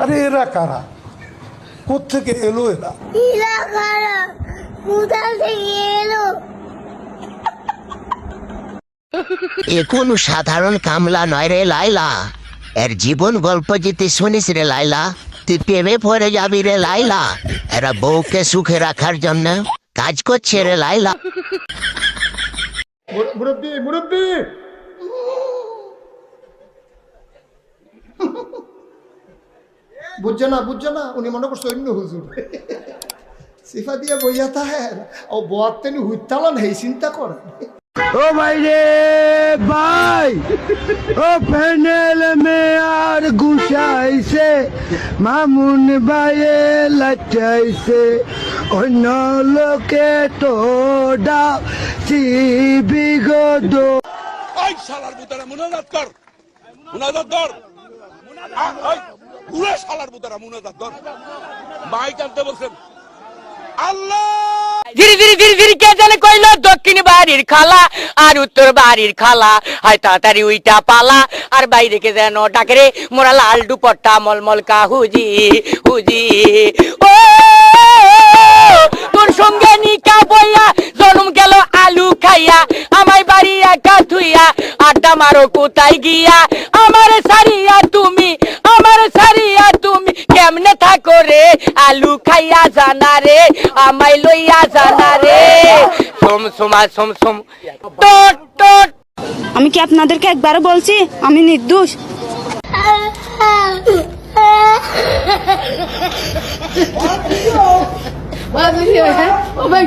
আরে এরা কারা, কোত্থেকে এলো এরা? এরা কারা, কোথা থেকে এলো? এ কোন সাধারণ কামলা নয় রে লাইলা, এর জীবন গল্প যদি শুনিস রে লাইলা তুই প্রেমে পড়ে যাবি রে লাইলা। এরা বউকে সুখে রাখার জন্য কাজ করছে রে লাইলা। মুরব্বী মুরব্বী, বুঝছে না, উনি মনে করছে অন্য হুজুর সিফা দিয়ে বইয়া তাহের ও বোয়ার তেনি হুইতালান হেই চিন্তা করে। ও ভাই রে ভাই, ও প্যানেল মে আর গুছাইছে, মামুন ভাইয়ে লাচাইছে, অন্য লোকে তো ডাকি বিগত। ওই শালার বুতারা মুনাজাত কর, মুনাজাত কর, ওই পুরো শালার বুতারা মুনাজাত কর। মাইক আনতে বলছেন আল্লাহ। ধীরে ধীরে ধীরে ধীরে কে জানে কইলো দক্ষিণ বাড়ির খালা আর উত্তর বাড়ির খালা, হয় তাড়াতাড়ি উইটা পালা আর বাইরে কে যেন ডাকে রে মোরা লাল দুপট্টা মলমল কা হুজি হুজি। ও তোর সঙ্গে নিকা বইয়া জন্ম গেল আলু খাইয়া, আমায় বাড়ি একা থুইয়া আড্ডা মারো কোথায় গিয়া, আমার সারিয়া তুমি কেমনে থাকো রে, আলু খাইয়া জানা রে আমায় লইয়া জানা রে, সোম সোমা সোম সোম টট টট। আমি কি আপনাদেরকে একবারও বলছি আমি নির্দোষ? ও ভাই